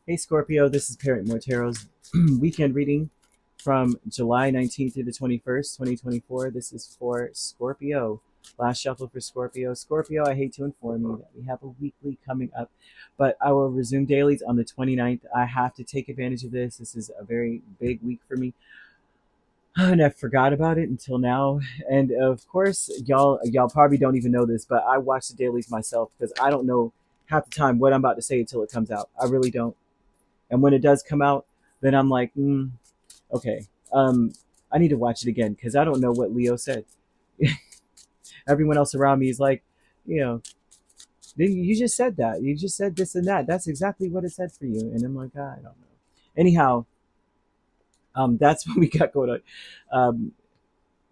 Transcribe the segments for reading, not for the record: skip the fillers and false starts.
Hey Scorpio, this is Perrymore Tarot's weekend reading from July 19th through the 21st, 2024. This is for Scorpio. Last shuffle for Scorpio. Scorpio, I hate to inform you that we have a weekly coming up, but I will resume dailies on the 29th. I have to take advantage of this. This is a very big week for me. And I forgot about it until now. And of course, y'all probably don't even know this, but I watch the dailies myself because I don't know half the time what I'm about to say until it comes out. I really don't. And when it does come out, then I'm like, okay, I need to watch it again because I don't know what Leo said. Everyone else around me is like, you know, you just said that. You just said this and that. That's exactly what it said for you. And I'm like, I don't know. Anyhow, that's what we got going on.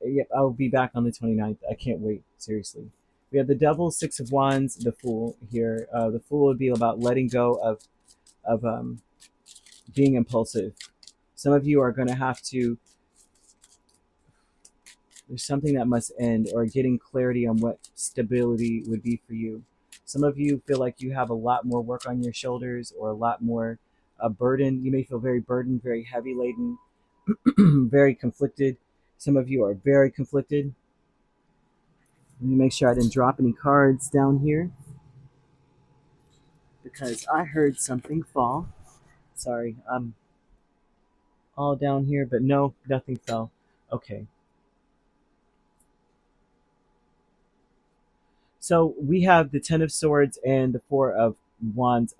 Yep, I'll be back on the 29th. I can't wait. Seriously. We have the Devil, Six of Wands, the Fool here. The Fool would be about letting go of being impulsive. Some of you are going to have to, there's something that must end, or getting clarity on what stability would be for you. Some of you feel like you have a lot more work on your shoulders, or a lot more burden. You may feel very burdened, very heavy laden, very conflicted. Some of you are very conflicted. Let me make sure I didn't drop any cards down here because I heard something fall. Sorry, I'm all down here, but no, nothing fell. Okay. So we have the Ten of Swords and the Four of Wands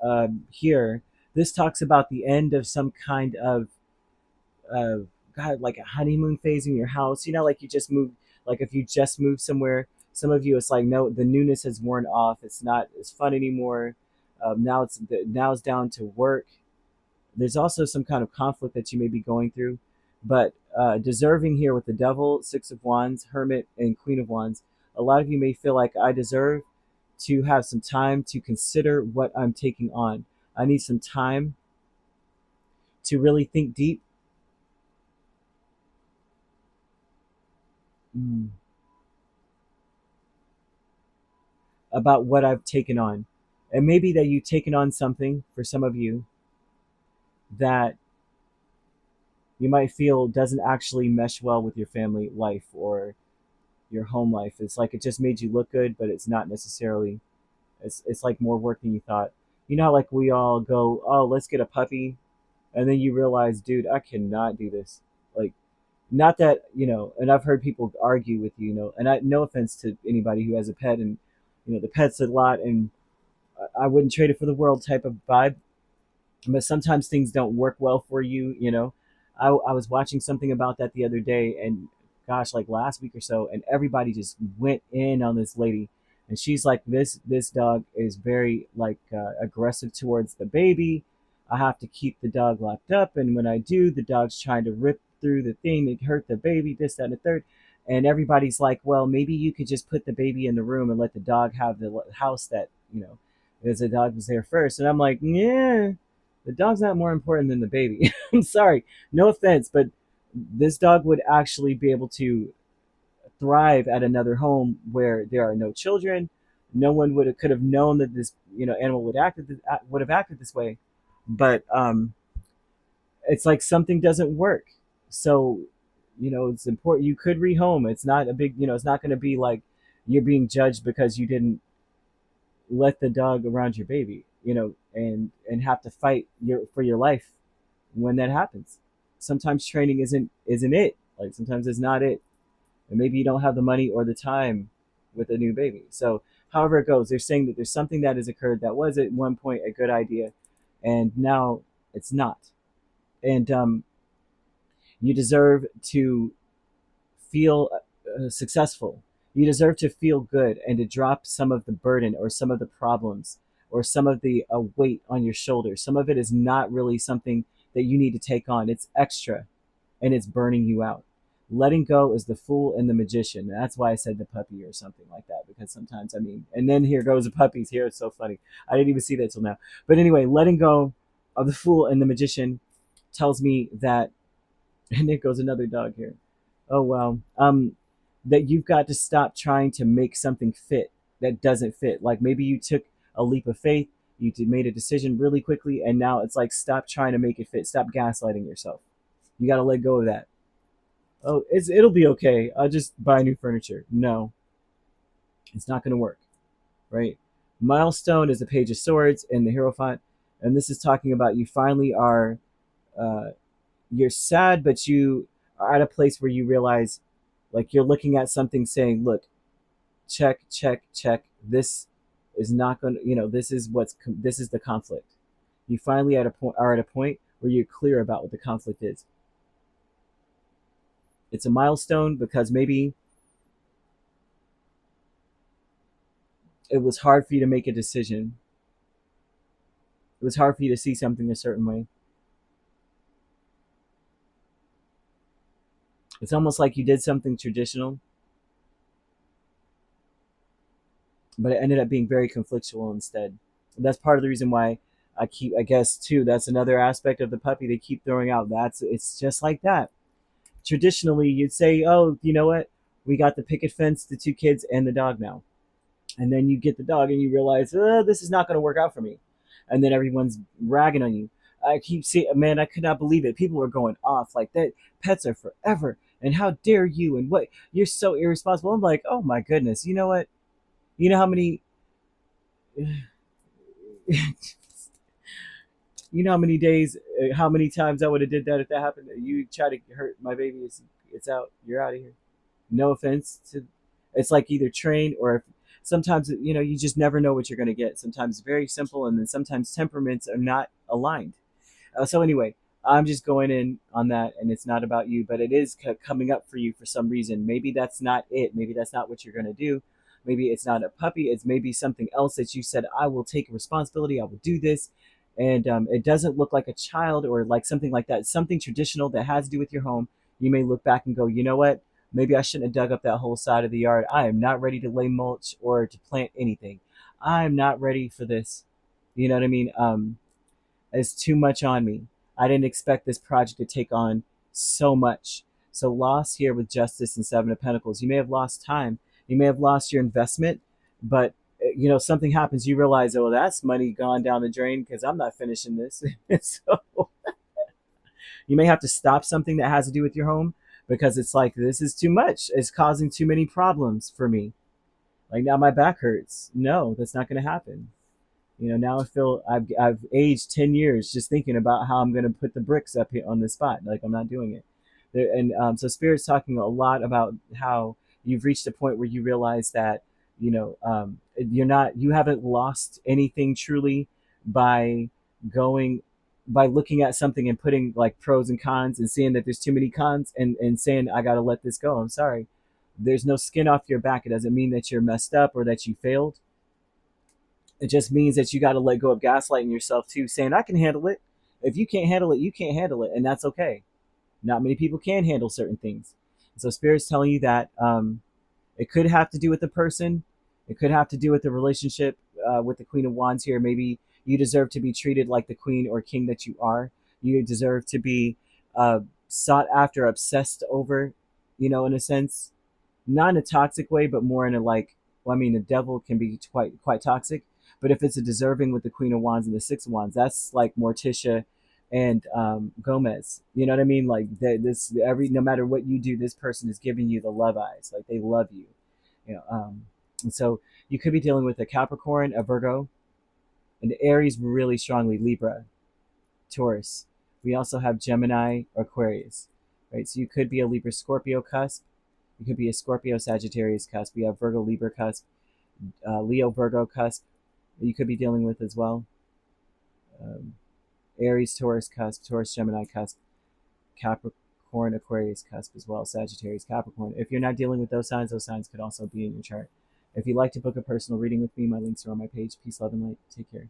here. This talks about the end of some kind of, uh, God, like a honeymoon phase in your house. You know, like you just moved, like if you just moved somewhere, some of you, it's like, no, the newness has worn off. It's not as fun anymore. Now it's down to work. There's also some kind of conflict that you may be going through, but deserving here with the Devil, Six of Wands, Hermit, and Queen of Wands. A lot of you may feel like I deserve to have some time to consider what I'm taking on. I need some time to really think deep. mm, about what I've taken on. And maybe that you've taken on something, for some of you, that you might feel doesn't actually mesh well with your family life or your home life. It's like it just made you look good, but it's not necessarily, it's like more work than you thought. You know how like we all go, oh, let's get a puppy, and then you realize, dude, I cannot do this. Like, not that, and I've heard people argue with and I, no offense to anybody who has a pet, and the pet's a lot, and I wouldn't trade it for the world type of vibe. But sometimes things don't work well for you. I was watching something about that the other day, and gosh, like last week or so, and everybody just went in on this lady, and she's like, this dog is very like aggressive towards the baby. I have to keep the dog locked up, and when I do, the dog's trying to rip through the thing to hurt the baby, this, that, and the third. And everybody's like, well, maybe you could just put the baby in the room and let the dog have the house that, as the dog was there first. And I'm like, yeah, the dog's not more important than the baby. I'm sorry, no offense, but this dog would actually be able to thrive at another home where there are no children. No one could have known that this animal would have acted this way. But it's like something doesn't work. So it's important. You could rehome. It's not a big, it's not going to be like you're being judged because you didn't let the dog around your baby, and have to fight for your life when that happens. Sometimes training isn't it. Like sometimes it's not it. And maybe you don't have the money or the time with a new baby. So however it goes, they're saying that there's something that has occurred that was at one point a good idea, and now it's not. And you deserve to feel successful. You deserve to feel good and to drop some of the burden or some of the problems or some of the weight on your shoulders. Some of it is not really something that you need to take on. It's extra, and it's burning you out. Letting go is the Fool and the Magician. That's why I said the puppy or something like that, because sometimes, and then here goes the puppies. Here, it's so funny. I didn't even see that till now. But anyway, letting go of the Fool and the Magician tells me that, and there goes another dog here. Oh wow. That you've got to stop trying to make something fit that doesn't fit. Like maybe you took a leap of faith, You made a decision really quickly, and now it's like, stop trying to make it fit. Stop gaslighting yourself. You got to let go of that. Oh, it'll be okay. I'll just buy new furniture. No, it's not going to work, right? Milestone is a page of swords in the Hierophant, and this is talking about you finally are, uh, you're sad, but you are at a place where you realize, like, you're looking at something saying, look, check, check, check. This is not going to, this is the conflict. You finally are at a point where you're clear about what the conflict is. It's a milestone because maybe it was hard for you to make a decision. It was hard for you to see something a certain way. It's almost like you did something traditional, but it ended up being very conflictual instead. And that's part of the reason why I guess too, that's another aspect of the puppy they keep throwing out. It's just like that. Traditionally, you'd say, oh, you know what? We got the picket fence, the two kids, and the dog now. And then you get the dog and you realize, this is not going to work out for me. And then everyone's ragging on you. I keep seeing, man, I could not believe it. People are going off like that. Pets are forever. And how dare you? And what? You're so irresponsible. I'm like, oh my goodness. You know what? You know how many, how many days, how many times I would have did that if that happened. You try to hurt my baby, it's out. You're out of here. No offense to, it's like either train or sometimes you just never know what you're going to get. Sometimes very simple, and then sometimes temperaments are not aligned. So anyway, I'm just going in on that, and it's not about you, but it is coming up for you for some reason. Maybe that's not it. Maybe that's not what you're going to do. Maybe it's not a puppy. It's maybe something else that you said, I will take responsibility. I will do this. And it doesn't look like a child or like something like that. Something traditional that has to do with your home. You may look back and go, you know what? Maybe I shouldn't have dug up that whole side of the yard. I am not ready to lay mulch or to plant anything. I'm not ready for this. You know what I mean? It's too much on me. I didn't expect this project to take on so much. So loss here with Justice and Seven of Pentacles. You may have lost time. You may have lost your investment, but something happens. You realize, oh, that's money gone down the drain because I'm not finishing this. So you may have to stop something that has to do with your home because it's like, this is too much. It's causing too many problems for me. Like now my back hurts. No, that's not going to happen. Now I feel I've aged 10 years just thinking about how I'm going to put the bricks up here on the spot. Like I'm not doing it. And so Spirit's talking a lot about how you've reached a point where you realize that, you haven't lost anything truly by going, by looking at something and putting like pros and cons and seeing that there's too many cons and saying, I got to let this go. I'm sorry. There's no skin off your back. It doesn't mean that you're messed up or that you failed. It just means that you got to let go of gaslighting yourself too, saying, I can handle it. If you can't handle it, you can't handle it. And that's okay. Not many people can handle certain things. So Spirit's telling you that it could have to do with the person. It could have to do with the relationship with the Queen of Wands here. Maybe you deserve to be treated like the queen or king that you are. You deserve to be sought after, obsessed over, in a sense. Not in a toxic way, but more in a like, well, I mean, the devil can be quite toxic. But if it's a deserving with the Queen of Wands and the Six of Wands, that's like Morticia and Gomez. You know what I mean? Like no matter what you do, this person is giving you the love eyes. Like they love you. And so you could be dealing with a Capricorn, a Virgo, and Aries really strongly, Libra, Taurus. We also have Gemini, Aquarius, right? So you could be a Libra Scorpio cusp. You could be a Scorpio Sagittarius cusp. We have Virgo Libra cusp, Leo Virgo cusp. You could be dealing with as well. Aries Taurus cusp, Taurus Gemini cusp, Capricorn Aquarius cusp as well, Sagittarius Capricorn. If you're not dealing with those signs could also be in your chart. If you'd like to book a personal reading with me, my links are on my page. Peace, love, and light. Take care.